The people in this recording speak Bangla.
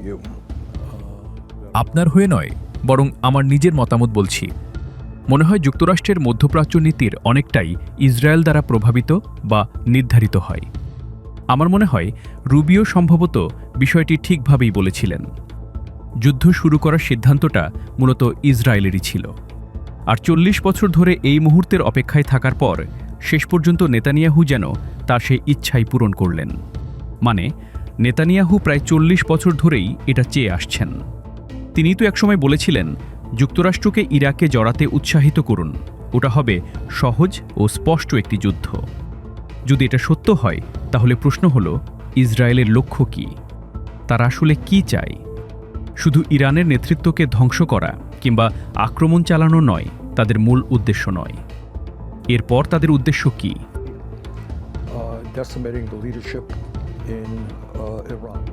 you. আপনার হয়ে নয়, বরং আমার নিজের মতামত বলছি। মনে হয় যুক্তরাষ্ট্রের মধ্যপ্রাচ্য নীতির অনেকটাই ইসরায়েল দ্বারা প্রভাবিত বা নির্ধারিত হয়। আমার মনে হয় রুবিও সম্ভবত বিষয়টি ঠিকভাবেই বলেছিলেন। যুদ্ধ শুরু করার সিদ্ধান্তটা মূলত ইসরায়েলেরই ছিল। আর ৪০ বছর ধরে এই মুহূর্তের অপেক্ষায় থাকার পর শেষ পর্যন্ত নেতানিয়াহু যেন তার সেই ইচ্ছাই পূরণ করলেন। মানে, নেতানিয়াহু প্রায় ৪০ বছর ধরেই এটা চেয়ে আসছেন। তিনি তো একসময় বলেছিলেন, যুক্তরাষ্ট্রকে ইরাকে জড়াতে উৎসাহিত করুন, ওটা হবে সহজ ও স্পষ্ট একটি যুদ্ধ। যদি এটা সত্য হয়, তাহলে প্রশ্ন হল, ইসরায়েলের লক্ষ্য কী? তারা আসলে কি চায়? শুধু ইরানের নেতৃত্বকে ধ্বংস করা কিংবা আক্রমণ চালানো নয় তাদের মূল উদ্দেশ্য নয়। এরপর তাদের উদ্দেশ্য কী? Decimating the leadership in Iran.